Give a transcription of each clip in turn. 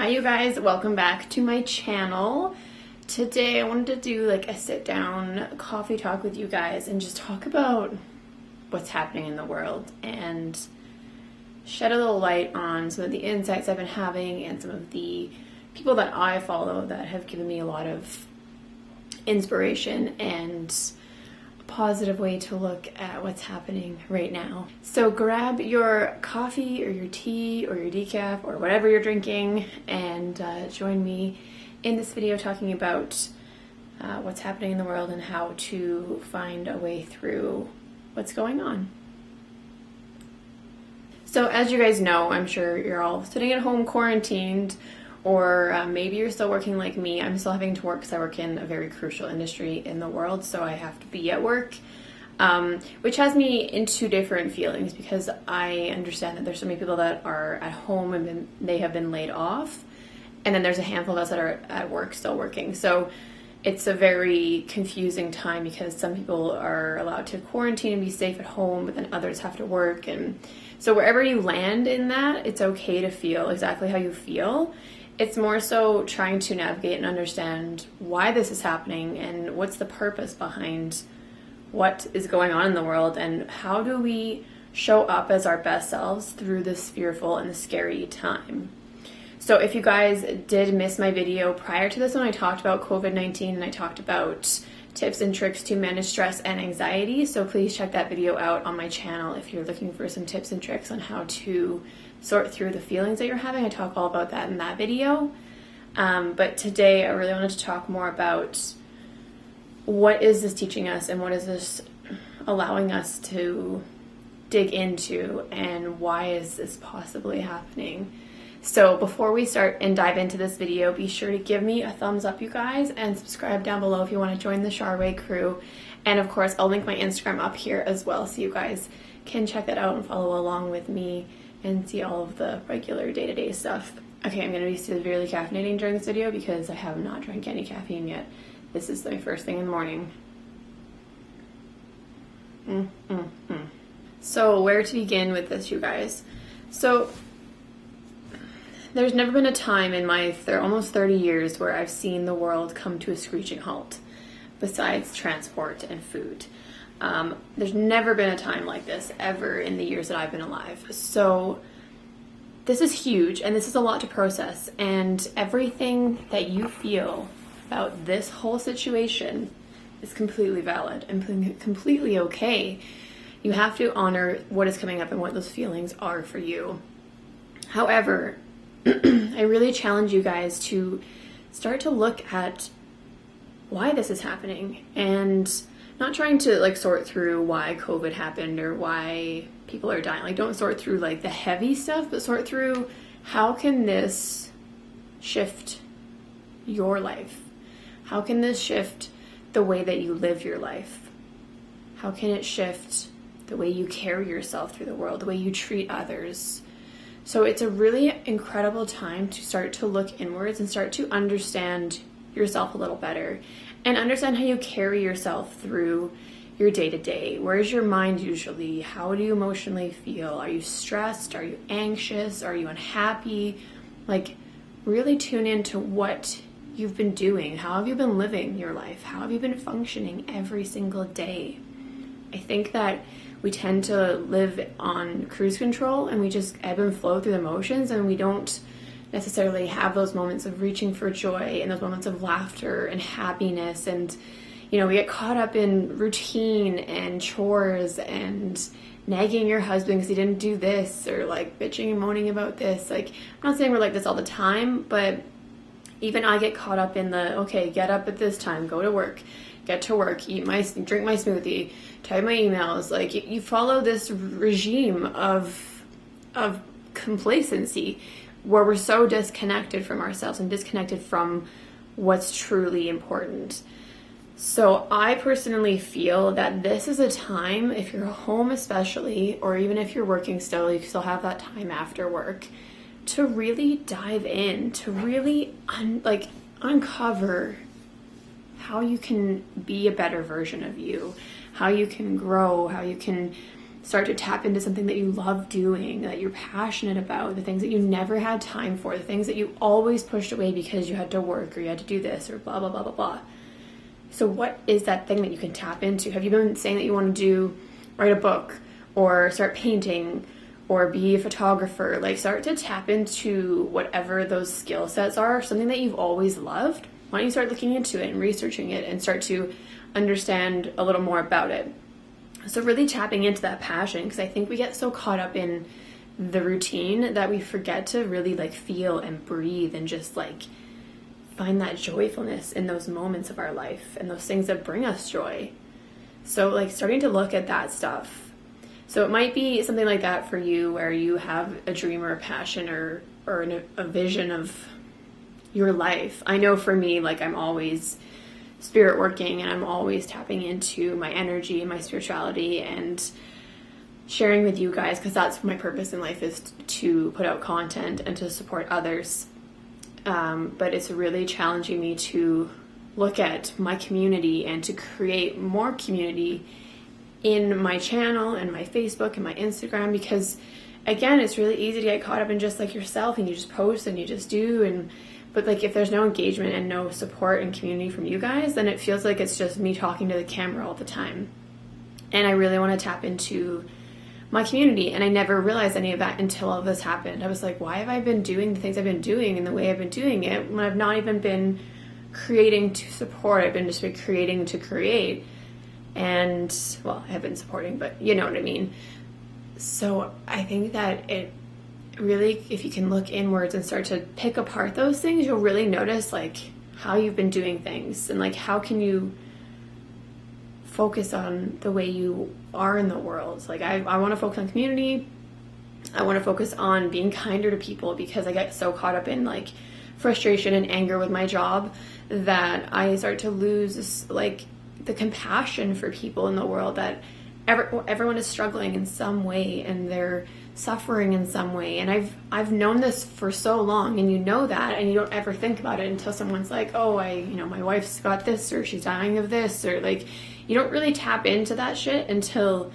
you guys, welcome back to my channel. Today I wanted to do like a sit down coffee talk with you guys and just talk about what's happening in the world and shed a little light on some of the insights I've been having and some of the people that I follow that have given me a lot of inspiration and a positive way to look at what's happening right now. So grab your coffee or your tea or your decaf or whatever you're drinking and join me in this video talking about what's happening in the world and how to find a way through what's going on. So as you guys know, I'm sure you're all sitting at home quarantined, or maybe you're still working like me. I'm still having to work because I work in a very crucial industry in the world, so I have to be at work, which has me in two different feelings because I understand that there's so many people that are at home and they have been laid off, and then there's a handful of us that are at work still working. So it's a very confusing time because some people are allowed to quarantine and be safe at home, but then others have to work. And so wherever you land in that, it's okay to feel exactly how you feel. It's more so trying to navigate and understand why this is happening and what's the purpose behind what is going on in the world and how do we show up as our best selves through this fearful and scary time. So if you guys did miss my video prior to this one, I talked about COVID-19 and I talked about tips and tricks to manage stress and anxiety. So please check that video out on my channel if you're looking for some tips and tricks on how to sort through the feelings that you're having. I talk all about that in that video. But today I really wanted to talk more about what is this teaching us and what is this allowing us to dig into and why is this possibly happening. So before we start and dive into this video, be sure to give me a thumbs up, you guys, and subscribe down below if you want to join the Sharway crew. And of course, I'll link my Instagram up here as well so you guys can check that out and follow along with me and see all of the regular day-to-day stuff. Okay, I'm going to be severely caffeinating during this video because I have not drank any caffeine yet. This is my first thing in the morning. So where to begin with this, you guys? So there's never been a time in my almost 30 years where I've seen the world come to a screeching halt, besides transport and food. There's never been a time like this ever in the years that I've been alive. So this is huge and this is a lot to process, and everything that you feel about this whole situation is completely valid and completely okay. You have to honor what is coming up and what those feelings are for you. However, I really challenge you guys to start to look at why this is happening and not trying to like sort through why COVID happened or why people are dying. Like, don't sort through like the heavy stuff, but sort through how can this shift your life? How can this shift the way that you live your life? How can it shift the way you carry yourself through the world, the way you treat others? So it's a really incredible time to start to look inwards and start to understand yourself a little better and understand how you carry yourself through your day-to-day. Where's your mind usually? How do you emotionally feel? Are you stressed? Are you anxious? Are you unhappy? Like, really tune into what you've been doing. How have you been living your life? How have you been functioning every single day? I think that we tend to live on cruise control and we just ebb and flow through the motions, and we don't necessarily have those moments of reaching for joy and those moments of laughter and happiness. And, you know, we get caught up in routine and chores and nagging your husband because he didn't do this, or like bitching and moaning about this. Like, I'm not saying we're like this all the time, but even I get caught up in the, okay, get up at this time, go to work, get to work, drink my smoothie, type my emails. Like, you follow this regime of complacency where we're so disconnected from ourselves and disconnected from what's truly important. So I personally feel that this is a time, if you're home especially, or even if you're working still, you still have that time after work, to really dive in, to really uncover how you can be a better version of you, how you can grow, how you can start to tap into something that you love doing, that you're passionate about, the things that you never had time for, the things that you always pushed away because you had to work or you had to do this or blah, blah, blah, blah, blah. So what is that thing that you can tap into? Have you been saying that you want to write a book or start painting or be a photographer? Like, start to tap into whatever those skill sets are, something that you've always loved. Why don't you start looking into it and researching it and start to understand a little more about it? So really tapping into that passion, because I think we get so caught up in the routine that we forget to really like feel and breathe and just like find that joyfulness in those moments of our life and those things that bring us joy. So like starting to look at that stuff. So it might be something like that for you, where you have a dream or a passion or a vision of your life. I know for me, like I'm always spirit working and I'm always tapping into my energy and my spirituality and sharing with you guys, because that's my purpose in life, is to put out content and to support others. But it's really challenging me to look at my community and to create more community in my channel and my Facebook and my Instagram, because again, it's really easy to get caught up in just like yourself and you just post and you just do, but like if there's no engagement and no support and community from you guys, then it feels like it's just me talking to the camera all the time. And I really want to tap into my community, and I never realized any of that until all of this happened. I was like, why have I been doing the things I've been doing in the way I've been doing it when I've not even been creating to support? I've been just creating to create. And, well, I have been supporting, but you know what I mean. So I think that it really, if you can look inwards and start to pick apart those things, you'll really notice like how you've been doing things and like how can you focus on the way you are in the world. Like I want to focus on community. I want to focus on being kinder to people, because I get so caught up in like frustration and anger with my job that I start to lose like the compassion for people in the world, that everyone is struggling in some way and they're suffering in some way. And I've known this for so long, and you know that, and you don't ever think about it until someone's like, oh, my wife's got this, or she's dying of this, or like, you don't really tap into that shit until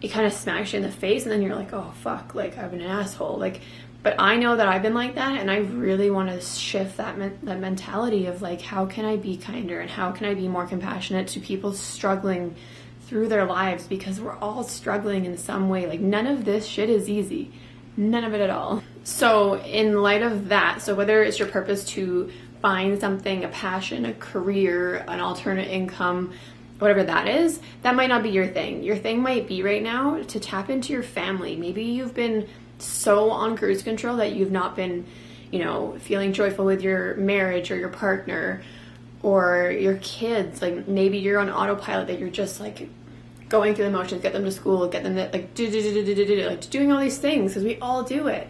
it kind of smacks you in the face, and then you're like, oh fuck, like I've been an asshole. Like, but I know that I've been like that, and I really want to shift that mentality of like, how can I be kinder and how can I be more compassionate to people struggling through their lives, because we're all struggling in some way. Like, none of this shit is easy. None of it at all. So in light of that, so whether it's your purpose to find something, a passion, a career, an alternate income, whatever that is, that might not be your thing. Your thing might be right now to tap into your family. Maybe you've been so on cruise control that you've not been, feeling joyful with your marriage or your partner or your kids. Like, maybe you're on autopilot, that you're just like going through the motions, get them to school, get them to like doing all these things, because we all do it.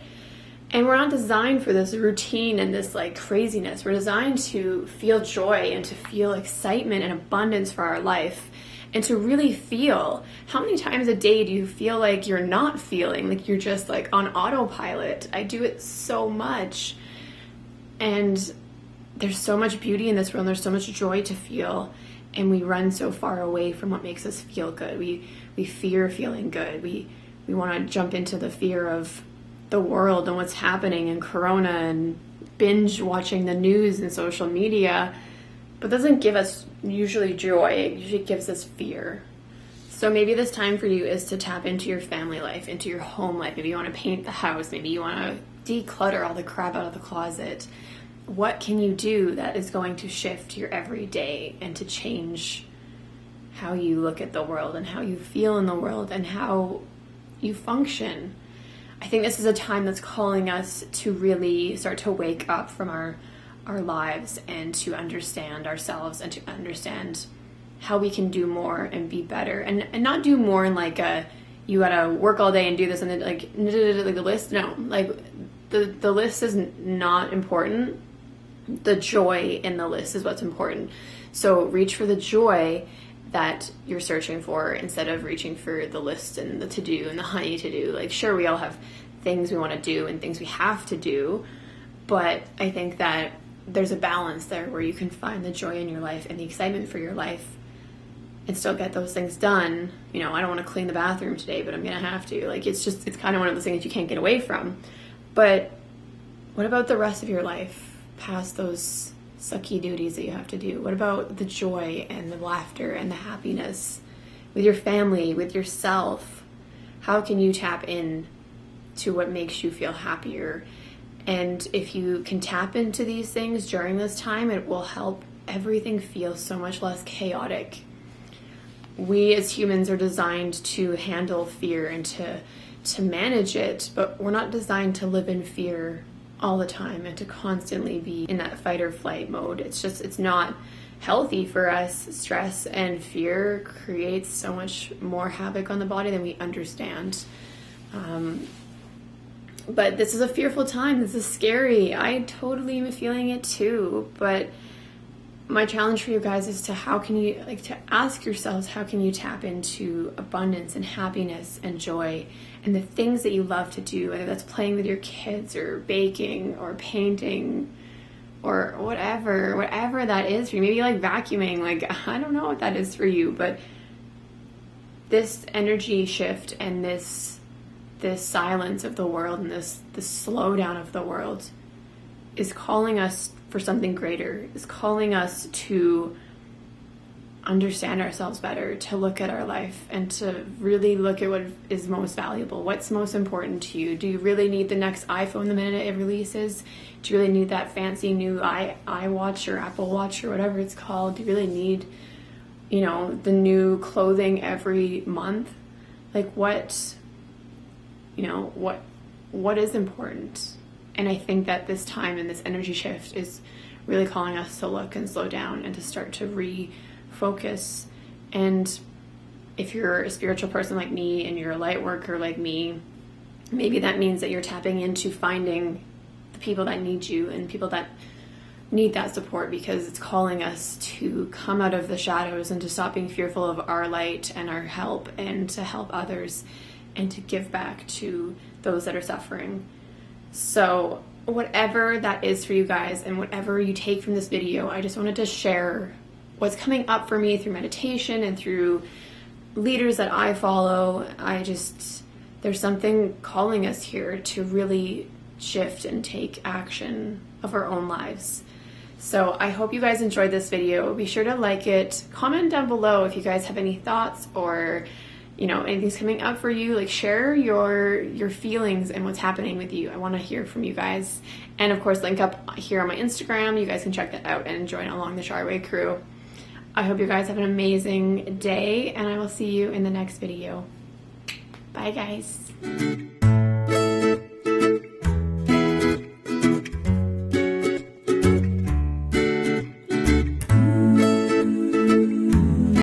And we're not designed for this routine and this like craziness. We're designed to feel joy and to feel excitement and abundance for our life, and to really feel. How many times a day do you feel like you're not feeling, like you're just like on autopilot? I do it so much. And there's so much beauty in this world. There's so much joy to feel. And we run so far away from what makes us feel good. We fear feeling good. We want to jump into the fear of the world and what's happening, and Corona, and binge watching the news and social media. But it doesn't give us usually joy. It usually gives us fear. So maybe this time for you is to tap into your family life, into your home life. Maybe you want to paint the house. Maybe you want to declutter all the crap out of the closet. What can you do that is going to shift your everyday and to change how you look at the world and how you feel in the world and how you function? I think this is a time that's calling us to really start to wake up from our lives and to understand ourselves and to understand how we can do more and be better, and not do more in like a, you gotta work all day and do this and then like the list. No, like the list is not important. The joy in the list is what's important. So reach for the joy that you're searching for instead of reaching for the list and the to-do and the honey to-do. Like, sure, we all have things we want to do and things we have to do, but I think that there's a balance there where you can find the joy in your life and the excitement for your life and still get those things done. You know, I don't want to clean the bathroom today, but I'm going to have to. Like, it's kind of one of those things you can't get away from. But what about the rest of your life past those sucky duties that you have to do? What about the joy and the laughter and the happiness with your family, with yourself? How can you tap in to what makes you feel happier? And if you can tap into these things during this time, it will help everything feel so much less chaotic. We as humans are designed to handle fear and to manage it, but we're not designed to live in fear all the time and to constantly be in that fight or flight mode. It's not healthy for us. Stress and fear creates so much more havoc on the body than we understand. But this is a fearful time. This is scary. I totally am feeling it too. But my challenge for you guys is to to ask yourselves, how can you tap into abundance and happiness and joy and the things that you love to do, whether that's playing with your kids or baking or painting or whatever that is for you. Maybe you like vacuuming. Like, I don't know what that is for you, but this energy shift and this silence of the world and this slowdown of the world is calling us for something greater, is calling us to understand ourselves better, to look at our life and to really look at what is most valuable, what's most important to you. Do you really need the next iPhone the minute it releases? Do you really need that fancy new iWatch or Apple Watch or whatever it's called? Do you really need, the new clothing every month? Like, what is important? And I think that this time and this energy shift is really calling us to look and slow down and to start to refocus. And if you're a spiritual person like me and you're a light worker like me, maybe that means that you're tapping into finding the people that need you and people that need that support, because it's calling us to come out of the shadows and to stop being fearful of our light and our help, and to help others and to give back to those that are suffering. So whatever that is for you guys and whatever you take from this video, I just wanted to share what's coming up for me through meditation and through leaders that I follow. There's something calling us here to really shift and take action of our own lives. So I hope you guys enjoyed this video. Be sure to like it. Comment down below if you guys have any thoughts or anything's coming up for you. Like, share your feelings and what's happening with you. I want to hear from you guys. And of course, link up here on my Instagram. You guys can check that out and join along the Charway crew. I hope you guys have an amazing day, and I will see you in the next video. Bye, guys.